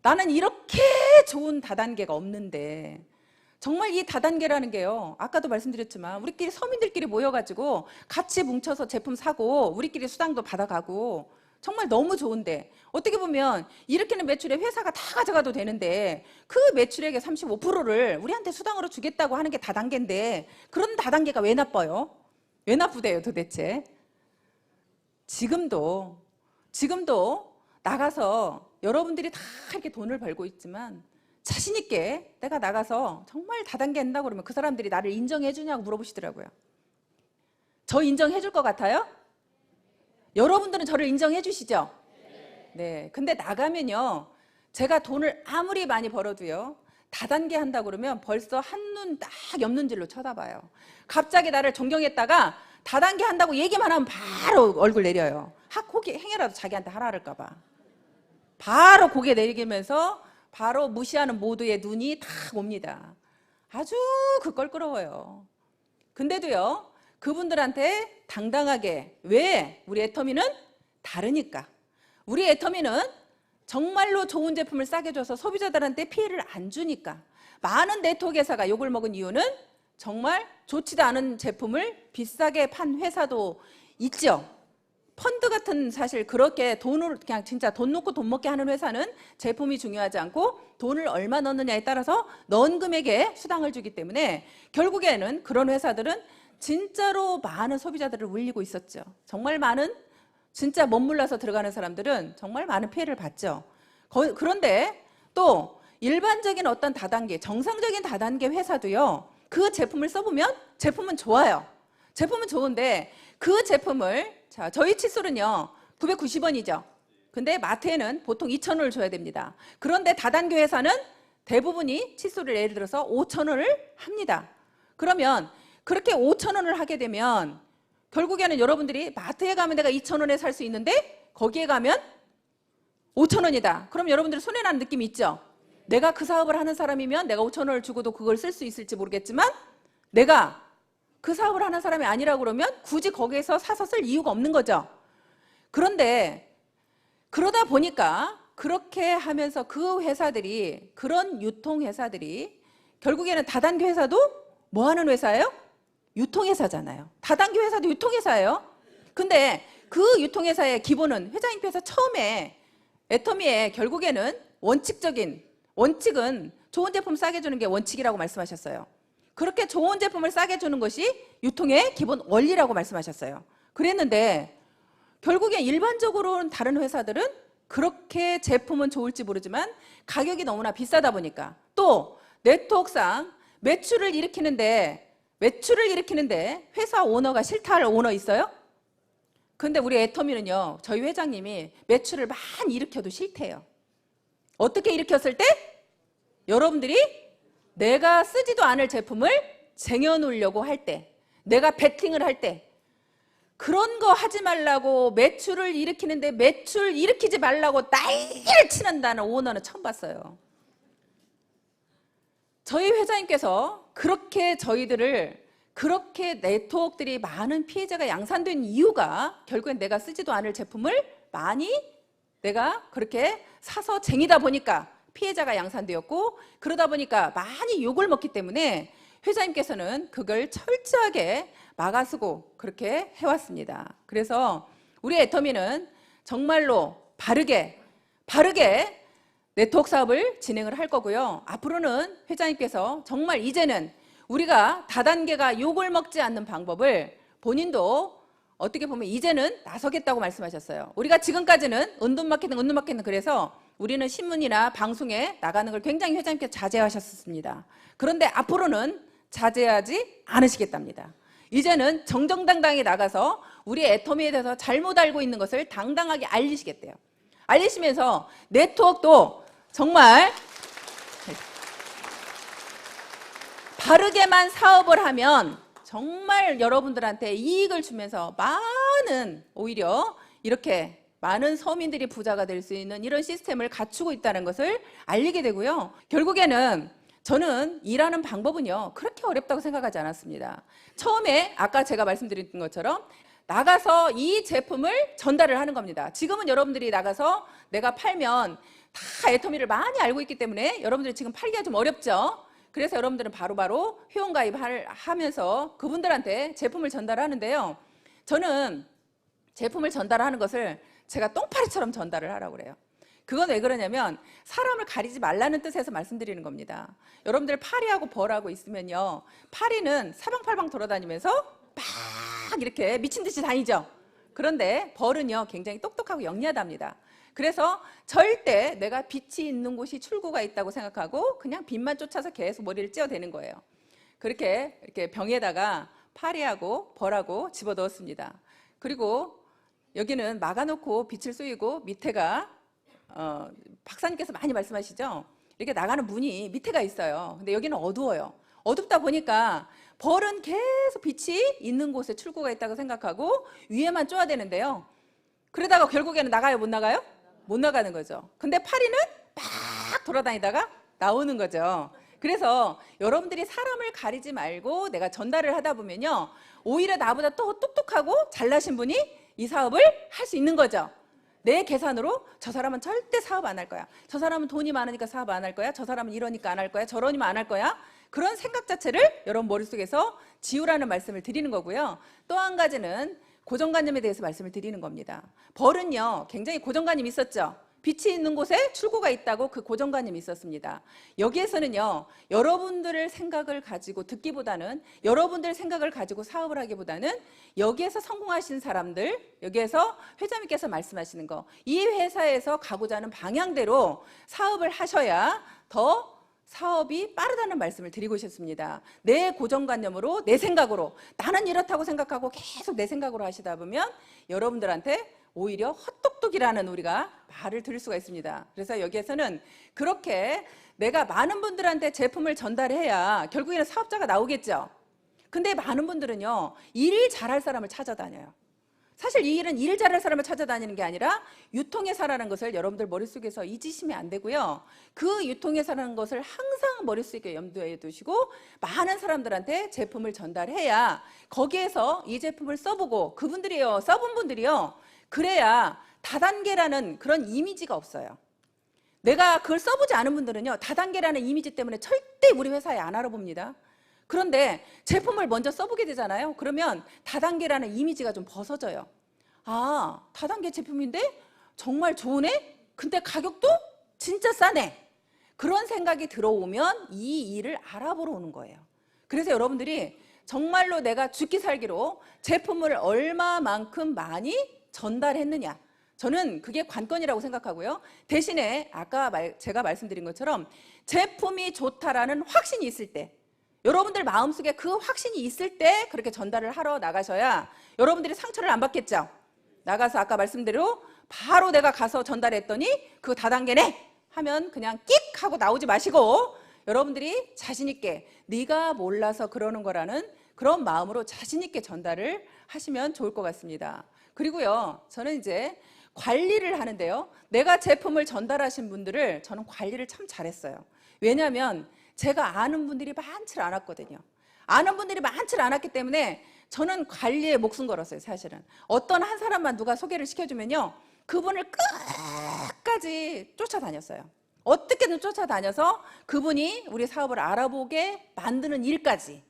나는 이렇게 좋은 다단계가 없는데, 정말 이 다단계라는 게요, 아까도 말씀드렸지만 우리끼리 서민들끼리 모여가지고 같이 뭉쳐서 제품 사고 우리끼리 수당도 받아가고 정말 너무 좋은데, 어떻게 보면 일으키는 매출에 회사가 다 가져가도 되는데 그 매출액의 35%를 우리한테 수당으로 주겠다고 하는 게 다단계인데, 그런 다단계가 왜 나빠요? 왜 나쁘대요 도대체? 지금도 나가서 여러분들이 다 이렇게 돈을 벌고 있지만 자신 있게 내가 나가서 정말 다단계 한다고 그러면 그 사람들이 나를 인정해 주냐고 물어보시더라고요. 저 인정해 줄 것 같아요? 여러분들은 저를 인정해 주시죠? 네. 근데 나가면요, 제가 돈을 아무리 많이 벌어도요, 다단계 한다고 그러면 벌써 한눈 딱 옆눈질로 쳐다봐요. 갑자기 나를 존경했다가 다단계 한다고 얘기만 하면 바로 얼굴 내려요. 고개 행여라도 자기한테 하라 그럴까 봐. 바로 고개 내리면서 바로 무시하는 모두의 눈이 다 옵니다. 아주 껄끄러워요. 근데도요, 그분들한테 당당하게, 왜? 우리 애터미는 다르니까. 우리 애터미는 정말로 좋은 제품을 싸게 줘서 소비자들한테 피해를 안 주니까. 많은 네트워크 회사가 욕을 먹은 이유는 정말 좋지도 않은 제품을 비싸게 판 회사도 있죠. 펀드 같은, 사실 그렇게 돈을 그냥 진짜 돈 놓고 돈 먹게 하는 회사는 제품이 중요하지 않고 돈을 얼마 넣느냐에 따라서 넣은 금액에 수당을 주기 때문에 결국에는 그런 회사들은 진짜로 많은 소비자들을 울리고 있었죠. 정말 많은, 진짜 멋물러서 들어가는 사람들은 정말 많은 피해를 봤죠. 그런데 또 일반적인 어떤 다단계, 정상적인 다단계 회사도요, 그 제품을 써보면 제품은 좋아요. 제품은 좋은데 그 제품을, 자, 저희 칫솔은요 990원이죠. 근데 마트에는 보통 2,000원을 줘야 됩니다. 그런데 다단계 회사는 대부분이 칫솔을 예를 들어서 5,000원을 합니다. 그러면 그렇게 5,000원을 하게 되면 결국에는 여러분들이 마트에 가면 내가 2,000원에 살 수 있는데 거기에 가면 5,000원이다. 그럼 여러분들 손해나는 느낌이 있죠? 내가 그 사업을 하는 사람이면 내가 5,000원을 주고도 그걸 쓸 수 있을지 모르겠지만, 내가 그 사업을 하는 사람이 아니라고 그러면 굳이 거기에서 사서 쓸 이유가 없는 거죠. 그런데 그러다 보니까 그렇게 하면서 그 회사들이, 그런 유통회사들이 결국에는 다단계 회사도 뭐 하는 회사예요? 유통회사잖아요. 다단계 회사도 유통회사예요. 근데 그 유통회사의 기본은, 회장님께서 처음에 애터미의 결국에는 원칙은 좋은 제품 싸게 주는 게 원칙이라고 말씀하셨어요. 그렇게 좋은 제품을 싸게 주는 것이 유통의 기본 원리라고 말씀하셨어요. 그랬는데 결국에 일반적으로는 다른 회사들은 그렇게 제품은 좋을지 모르지만 가격이 너무나 비싸다 보니까, 또 네트워크상 매출을 일으키는데 회사 오너가 싫다 할 오너 있어요? 근데 우리 애터미는요, 저희 회장님이 매출을 많이 일으켜도 싫대요. 어떻게 일으켰을 때? 여러분들이 내가 쓰지도 않을 제품을 쟁여놓으려고 할 때, 내가 베팅을 할 때, 그런 거 하지 말라고, 매출을 일으키는데 매출 일으키지 말라고 난리를 치는다는 오너는 처음 봤어요. 저희 회장님께서 그렇게 저희들을 그렇게 네트워크들이 많은 피해자가 양산된 이유가 결국엔 내가 쓰지도 않을 제품을 많이 내가 그렇게 사서 쟁이다 보니까 피해자가 양산되었고, 그러다 보니까 많이 욕을 먹기 때문에 회장님께서는 그걸 철저하게 막아쓰고 그렇게 해왔습니다. 그래서 우리 애터미는 정말로 바르게 네트워크 사업을 진행을 할 거고요. 앞으로는 회장님께서 정말 이제는 우리가 다단계가 욕을 먹지 않는 방법을 본인도 어떻게 보면 이제는 나서겠다고 말씀하셨어요. 우리가 지금까지는 은둔마케팅 그래서 우리는 신문이나 방송에 나가는 걸 굉장히 회장님께서 자제하셨습니다. 그런데 앞으로는 자제하지 않으시겠답니다. 이제는 정정당당히 나가서 우리 애터미에 대해서 잘못 알고 있는 것을 당당하게 알리시겠대요. 알리시면서 네트워크도 정말 바르게만 사업을 하면 정말 여러분들한테 이익을 주면서 많은, 오히려 이렇게 많은 서민들이 부자가 될 수 있는 이런 시스템을 갖추고 있다는 것을 알리게 되고요. 결국에는 저는 일하는 방법은요, 그렇게 어렵다고 생각하지 않았습니다. 처음에 아까 제가 말씀드린 것처럼 나가서 이 제품을 전달을 하는 겁니다. 지금은 여러분들이 나가서 내가 팔면 다 애터미를 많이 알고 있기 때문에 여러분들이 지금 팔기가 좀 어렵죠. 그래서 여러분들은 바로바로 회원가입하면서 그분들한테 제품을 전달하는데요. 저는 제품을 전달하는 것을 제가 똥파리처럼 전달을 하라고 그래요. 그건 왜 그러냐면 사람을 가리지 말라는 뜻에서 말씀드리는 겁니다. 여러분들 파리하고 벌하고 있으면요, 파리는 사방팔방 돌아다니면서 막 이렇게 미친 듯이 다니죠. 그런데 벌은요 굉장히 똑똑하고 영리하답니다. 그래서 절대 내가 빛이 있는 곳이 출구가 있다고 생각하고 그냥 빛만 쫓아서 계속 머리를 찧어대는 거예요. 그렇게 이렇게 병에다가 파리하고 벌하고 집어넣었습니다. 그리고 여기는 막아놓고 빛을 쏘이고 밑에가 박사님께서 많이 말씀하시죠. 이렇게 나가는 문이 밑에가 있어요. 근데 여기는 어두워요. 어둡다 보니까 벌은 계속 빛이 있는 곳에 출구가 있다고 생각하고 위에만 쪼야 되는데요. 그러다가 결국에는 나가요, 못 나가요? 못 나가는 거죠. 근데 파리는 막 돌아다니다가 나오는 거죠. 그래서 여러분들이 사람을 가리지 말고 내가 전달을 하다 보면요, 오히려 나보다 또 똑똑하고 잘나신 분이 이 사업을 할 수 있는 거죠. 내 계산으로 저 사람은 절대 사업 안 할 거야, 저 사람은 돈이 많으니까 사업 안 할 거야, 저 사람은 이러니까 안 할 거야, 저러니까 안 할 거야, 그런 생각 자체를 여러분 머릿속에서 지우라는 말씀을 드리는 거고요. 또 한 가지는 고정관념에 대해서 말씀을 드리는 겁니다. 벌은요 굉장히 고정관념이 있었죠. 빛이 있는 곳에 출구가 있다고 그 고정관념이 있었습니다. 여기에서는요, 여러분들의 생각을 가지고 듣기보다는, 여러분들 생각을 가지고 사업을 하기보다는 여기에서 성공하신 사람들, 여기에서 회장님께서 말씀하시는 거, 이 회사에서 가고자 하는 방향대로 사업을 하셔야 더 사업이 빠르다는 말씀을 드리고 싶습니다. 내 고정관념으로, 내 생각으로, 나는 이렇다고 생각하고 계속 내 생각으로 하시다 보면 여러분들한테 오히려 헛똑똑이라는 우리가 말을 들을 수가 있습니다. 그래서 여기에서는 그렇게 내가 많은 분들한테 제품을 전달해야 결국에는 사업자가 나오겠죠. 근데 많은 분들은요, 일 잘할 사람을 찾아다녀요. 사실 이 일은 일 잘할 사람을 찾아다니는 게 아니라 유통회사라는 것을 여러분들 머릿속에서 잊으시면 안 되고요. 그 유통회사라는 것을 항상 머릿속에 염두에 두시고 많은 사람들한테 제품을 전달해야 거기에서 이 제품을 써보고 그분들이요, 써본 분들이요, 그래야 다단계라는 그런 이미지가 없어요. 내가 그걸 써보지 않은 분들은요, 다단계라는 이미지 때문에 절대 우리 회사에 안 알아봅니다. 그런데 제품을 먼저 써보게 되잖아요. 그러면 다단계라는 이미지가 좀 벗어져요. 아, 다단계 제품인데 정말 좋으네? 근데 가격도 진짜 싸네. 그런 생각이 들어오면 이 일을 알아보러 오는 거예요. 그래서 여러분들이 정말로 내가 죽기 살기로 제품을 얼마만큼 많이 전달했느냐, 저는 그게 관건이라고 생각하고요. 대신에 아까 제가 말씀드린 것처럼 제품이 좋다라는 확신이 있을 때, 여러분들 마음속에 그 확신이 있을 때 그렇게 전달을 하러 나가셔야 여러분들이 상처를 안 받겠죠. 나가서 아까 말씀대로 바로 내가 가서 전달했더니 그거 다단계네 하면 그냥 끽 하고 나오지 마시고 여러분들이 자신 있게 네가 몰라서 그러는 거라는 그런 마음으로 자신 있게 전달을 하시면 좋을 것 같습니다. 그리고요, 저는 이제 관리를 하는데요, 내가 제품을 전달하신 분들을 저는 관리를 참 잘했어요. 왜냐하면 제가 아는 분들이 많지 않았거든요. 아는 분들이 많지 않았기 때문에 저는 관리에 목숨 걸었어요. 사실은 어떤 한 사람만 누가 소개를 시켜주면요, 그분을 끝까지 쫓아다녔어요. 어떻게든 쫓아다녀서 그분이 우리 사업을 알아보게 만드는 일까지,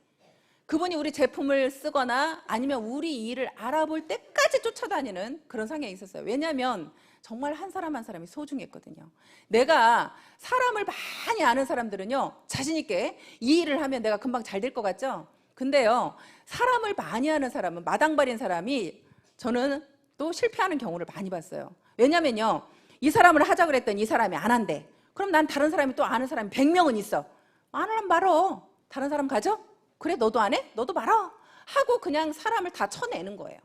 그분이 우리 제품을 쓰거나 아니면 우리 일을 알아볼 때까지 쫓아다니는 그런 상황이 있었어요. 왜냐하면 정말 한 사람 한 사람이 소중했거든요. 내가 사람을 많이 아는 사람들은요, 자신 있게 이 일을 하면 내가 금방 잘 될 것 같죠? 근데요, 사람을 많이 아는 사람은, 마당발인 사람이 저는 또 실패하는 경우를 많이 봤어요. 왜냐면요, 이 사람을 하자 그랬더니 이 사람이 안 한대. 그럼 난 다른 사람이 또 아는 사람이 100명은 있어. 안 하면 말어. 다른 사람 가져? 그래, 너도 안 해? 너도 말어. 하고 그냥 사람을 다 쳐내는 거예요.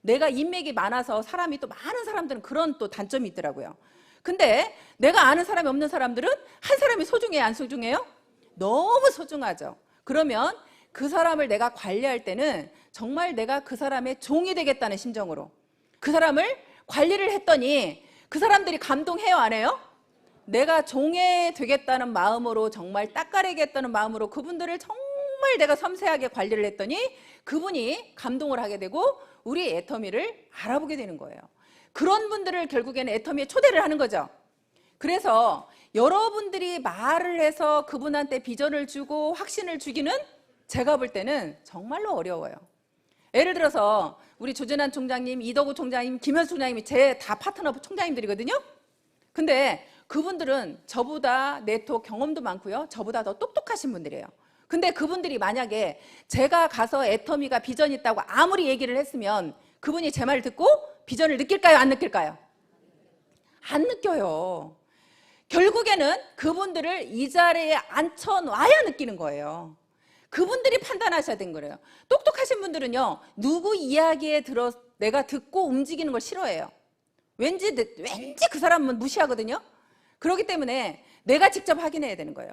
내가 인맥이 많아서 사람이 또 많은 사람들은 그런 또 단점이 있더라고요. 근데 내가 아는 사람이 없는 사람들은 한 사람이 소중해요, 안 소중해요? 너무 소중하죠. 그러면 그 사람을 내가 관리할 때는 정말 내가 그 사람의 종이 되겠다는 심정으로 그 사람을 관리를 했더니 그 사람들이 감동해요, 안 해요? 내가 종이 되겠다는 마음으로, 정말 닦아내겠다는 마음으로 그분들을 정말 내가 섬세하게 관리를 했더니 그분이 감동을 하게 되고 우리 애터미를 알아보게 되는 거예요. 그런 분들을 결국에는 애터미에 초대를 하는 거죠. 그래서 여러분들이 말을 해서 그분한테 비전을 주고 확신을 주기는 제가 볼 때는 정말로 어려워요. 예를 들어서 우리 조재난 총장님, 이덕우 총장님, 김현수 총장님이 제 다 파트너 총장님들이거든요. 근데 그분들은 저보다 네트워크 경험도 많고요, 저보다 더 똑똑하신 분들이에요. 근데 그분들이 만약에 제가 가서 애터미가 비전이 있다고 아무리 얘기를 했으면 그분이 제 말을 듣고 비전을 느낄까요, 안 느낄까요? 안 느껴요. 결국에는 그분들을 이 자리에 앉혀놔야 느끼는 거예요. 그분들이 판단하셔야 되는 거예요. 똑똑하신 분들은요, 누구 이야기에 들어 내가 듣고 움직이는 걸 싫어해요. 왠지 그 사람은 무시하거든요. 그렇기 때문에 내가 직접 확인해야 되는 거예요.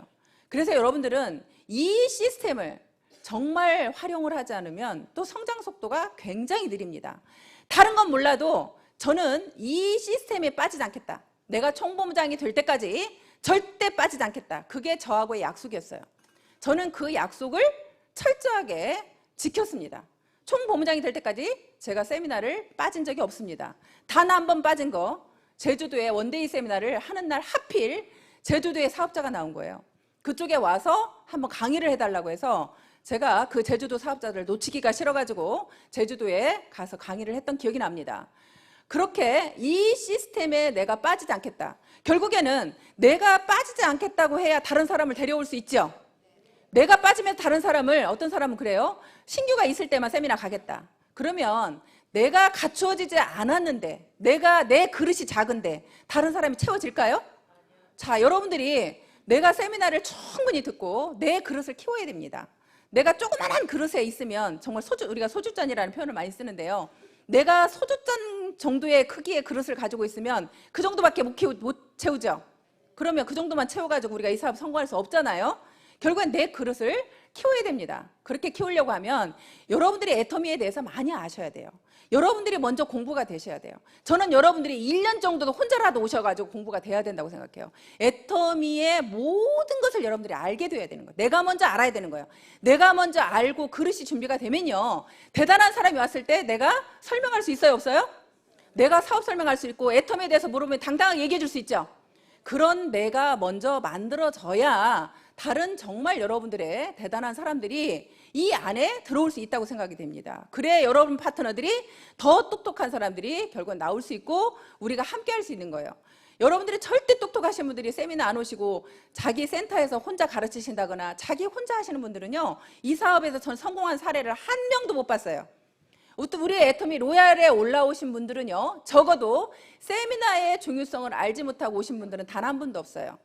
그래서 여러분들은 이 시스템을 정말 활용을 하지 않으면 또 성장 속도가 굉장히 느립니다. 다른 건 몰라도 저는 이 시스템에 빠지지 않겠다. 내가 총본부장이 될 때까지 절대 빠지지 않겠다. 그게 저하고의 약속이었어요. 저는 그 약속을 철저하게 지켰습니다. 총본부장이 될 때까지 제가 세미나를 빠진 적이 없습니다. 단 한 번 빠진 거, 제주도에 원데이 세미나를 하는 날 하필 제주도에 사업자가 나온 거예요. 그쪽에 와서 한번 강의를 해달라고 해서 제가 그 제주도 사업자들 놓치기가 싫어가지고 제주도에 가서 강의를 했던 기억이 납니다. 그렇게 이 시스템에 내가 빠지지 않겠다. 결국에는 내가 빠지지 않겠다고 해야 다른 사람을 데려올 수 있죠. 내가 빠지면 다른 사람을, 어떤 사람은 그래요. 신규가 있을 때만 세미나 가겠다. 그러면 내가 갖추어지지 않았는데, 내 그릇이 작은데 다른 사람이 채워질까요? 자, 여러분들이 내가 세미나를 충분히 듣고 내 그릇을 키워야 됩니다. 내가 조그만한 그릇에 있으면 정말 우리가 소주잔이라는 표현을 많이 쓰는데요. 내가 소주잔 정도의 크기의 그릇을 가지고 있으면 그 정도밖에 못 채우죠. 그러면 그 정도만 채워가지고 우리가 이 사업 성공할 수 없잖아요. 결국엔 내 그릇을 키워야 됩니다. 그렇게 키우려고 하면 여러분들이 애터미에 대해서 많이 아셔야 돼요. 여러분들이 먼저 공부가 되셔야 돼요. 저는 여러분들이 1년 정도도 혼자라도 오셔가지고 공부가 돼야 된다고 생각해요. 애터미의 모든 것을 여러분들이 알게 돼야 되는 거예요. 내가 먼저 알아야 되는 거예요. 내가 먼저 알고 그릇이 준비가 되면요, 대단한 사람이 왔을 때 내가 설명할 수 있어요, 없어요? 내가 사업 설명할 수 있고 애터미에 대해서 물어보면 당당하게 얘기해 줄 수 있죠. 그런 내가 먼저 만들어져야 다른 정말 여러분들의 대단한 사람들이 이 안에 들어올 수 있다고 생각이 됩니다. 그래 여러분 파트너들이 더 똑똑한 사람들이 결국은 나올 수 있고 우리가 함께 할 수 있는 거예요. 여러분들이 절대 똑똑하신 분들이 세미나 안 오시고 자기 센터에서 혼자 가르치신다거나 자기 혼자 하시는 분들은요, 이 사업에서 전 성공한 사례를 한 명도 못 봤어요. 우리 애터미 로얄에 올라오신 분들은요, 적어도 세미나의 중요성을 알지 못하고 오신 분들은 단 한 분도 없어요.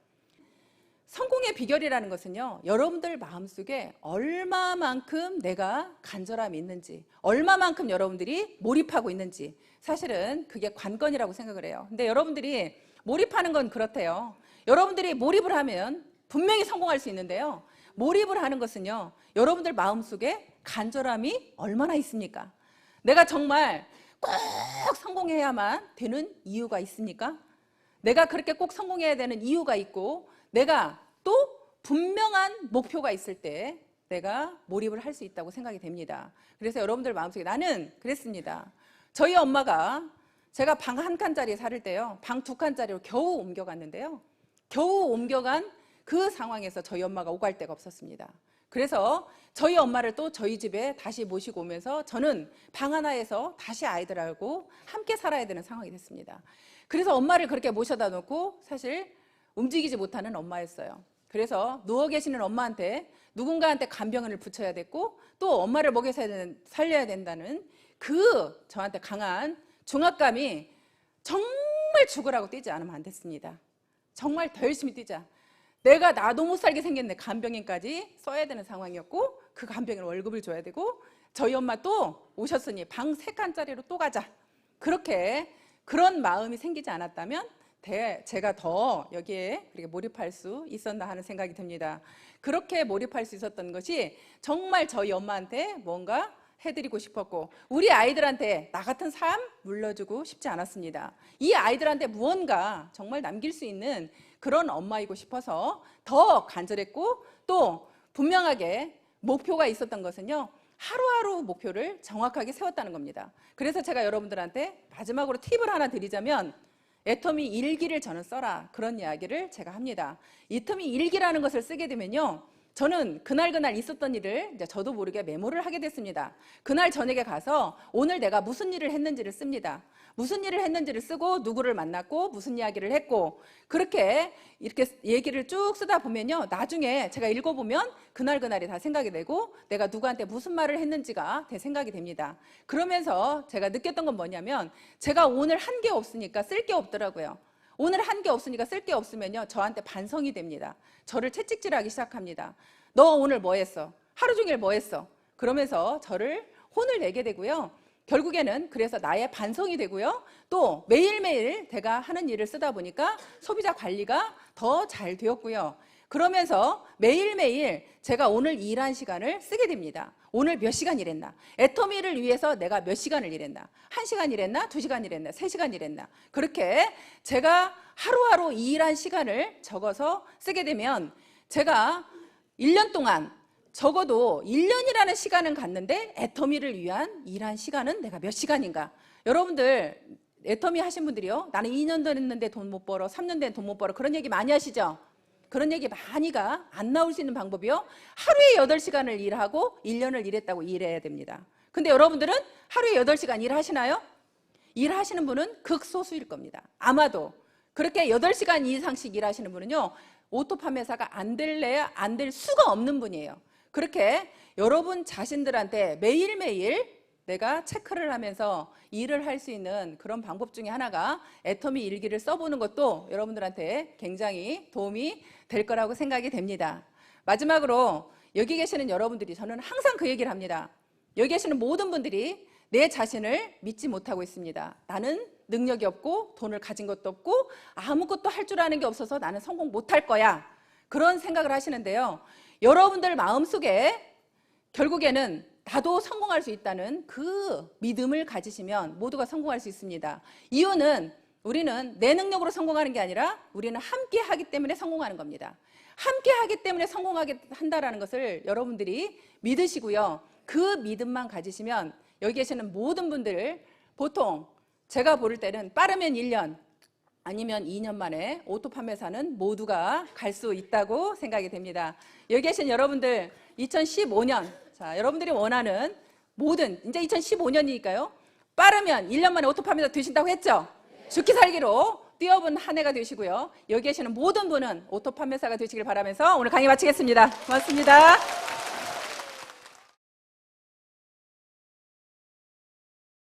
성공의 비결이라는 것은요, 여러분들 마음속에 얼마만큼 내가 간절함이 있는지, 얼마만큼 여러분들이 몰입하고 있는지, 사실은 그게 관건이라고 생각을 해요. 근데 여러분들이 몰입하는 건 그렇대요. 여러분들이 몰입을 하면 분명히 성공할 수 있는데요, 몰입을 하는 것은요, 여러분들 마음속에 간절함이 얼마나 있습니까? 내가 정말 꼭 성공해야만 되는 이유가 있습니까? 내가 그렇게 꼭 성공해야 되는 이유가 있고, 내가 또 분명한 목표가 있을 때 내가 몰입을 할 수 있다고 생각이 됩니다. 그래서 여러분들 마음속에 나는 그랬습니다. 저희 엄마가 제가 방 한 칸짜리 살 때요, 방 두 칸짜리로 겨우 옮겨갔는데요. 겨우 옮겨간 그 상황에서 저희 엄마가 오갈 데가 없었습니다. 그래서 저희 엄마를 또 저희 집에 다시 모시고 오면서 저는 방 하나에서 다시 아이들하고 함께 살아야 되는 상황이 됐습니다. 그래서 엄마를 그렇게 모셔다 놓고 사실 움직이지 못하는 엄마였어요. 그래서 누워 계시는 엄마한테 누군가한테 간병을 붙여야 됐고 또 엄마를 먹여 살려야 된다는 그 저한테 강한 중압감이 정말 죽으라고 뛰지 않으면 안 됐습니다. 정말 더 열심히 뛰자. 내가 나도 못 살게 생겼네. 간병인까지 써야 되는 상황이었고 그 간병인 월급을 줘야 되고 저희 엄마 또 오셨으니 방 3칸짜리로 또 가자. 그렇게 그런 마음이 생기지 않았다면 제가 더 여기에 그렇게 몰입할 수 있었나 하는 생각이 듭니다. 그렇게 몰입할 수 있었던 것이 정말 저희 엄마한테 뭔가 해드리고 싶었고 우리 아이들한테 나 같은 삶 물려주고 싶지 않았습니다. 이 아이들한테 무언가 정말 남길 수 있는 그런 엄마이고 싶어서 더 간절했고 또 분명하게 목표가 있었던 것은요, 하루하루 목표를 정확하게 세웠다는 겁니다. 그래서 제가 여러분들한테 마지막으로 팁을 하나 드리자면 애터미 일기를 저는 써라, 그런 이야기를 제가 합니다. 애터미 일기라는 것을 쓰게 되면요, 저는 그날 있었던 일을 이제 저도 모르게 메모를 하게 됐습니다. 그날 저녁에 가서 오늘 내가 무슨 일을 했는지를 씁니다. 무슨 일을 했는지를 쓰고 누구를 만났고 무슨 이야기를 했고 그렇게 이렇게 얘기를 쭉 쓰다 보면요, 나중에 제가 읽어보면 그날이 다 생각이 되고 내가 누구한테 무슨 말을 했는지가 생각이 됩니다. 그러면서 제가 느꼈던 건 뭐냐면 제가 오늘 한 게 없으니까 쓸 게 없더라고요. 오늘 한 게 없으니까 쓸 게 없으면요, 저한테 반성이 됩니다. 저를 채찍질하기 시작합니다. 너 오늘 뭐 했어? 하루 종일 뭐 했어? 그러면서 저를 혼을 내게 되고요. 결국에는 그래서 나의 반성이 되고요. 또 매일매일 제가 하는 일을 쓰다 보니까 소비자 관리가 더 잘 되었고요. 그러면서 매일매일 제가 오늘 일한 시간을 쓰게 됩니다. 오늘 몇 시간 일했나? 애터미를 위해서 내가 몇 시간을 일했나? 1시간 일했나? 2시간 일했나? 3시간 일했나? 그렇게 제가 하루하루 일한 시간을 적어서 쓰게 되면 제가 1년 동안 적어도 1년이라는 시간은 갔는데 애터미를 위한 일한 시간은 내가 몇 시간인가? 여러분들 애터미 하신 분들이요, 나는 2년 됐는데 돈 못 벌어, 3년 된 돈 못 벌어, 그런 얘기 많이 하시죠? 그런 얘기 많이가 안 나올 수 있는 방법이요, 하루에 8시간을 일하고 1년을 일했다고 일해야 됩니다. 근데 여러분들은 하루에 8시간 일하시나요? 일하시는 분은 극소수일 겁니다. 아마도 그렇게 8시간 이상씩 일하시는 분은요, 오토 판매사가 안 될 수가 없는 분이에요. 그렇게 여러분 자신들한테 매일매일 내가 체크를 하면서 일을 할 수 있는 그런 방법 중에 하나가 애터미 일기를 써보는 것도 여러분들한테 굉장히 도움이 될 거라고 생각이 됩니다. 마지막으로 여기 계시는 여러분들이, 저는 항상 그 얘기를 합니다. 여기 계시는 모든 분들이 내 자신을 믿지 못하고 있습니다. 나는 능력이 없고 돈을 가진 것도 없고 아무것도 할 줄 아는 게 없어서 나는 성공 못할 거야, 그런 생각을 하시는데요, 여러분들 마음속에 결국에는 나도 성공할 수 있다는 그 믿음을 가지시면 모두가 성공할 수 있습니다. 이유는 우리는 내 능력으로 성공하는 게 아니라 우리는 함께 하기 때문에 성공하는 겁니다. 함께 하기 때문에 성공하게 한다는 것을 여러분들이 믿으시고요, 그 믿음만 가지시면 여기 계시는 모든 분들, 보통 제가 볼 때는 빠르면 1년 아니면 2년 만에 오토 판매사는 모두가 갈 수 있다고 생각이 됩니다. 여기 계신 여러분들 2015년, 자, 여러분들이 원하는 모든, 이제 2015년이니까요, 빠르면 1년 만에 오토 판매사 되신다고 했죠? 죽기 살기로 뛰어본 한 해가 되시고요, 여기 계시는 모든 분은 오토 판매사가 되시길 바라면서 오늘 강의 마치겠습니다. 고맙습니다.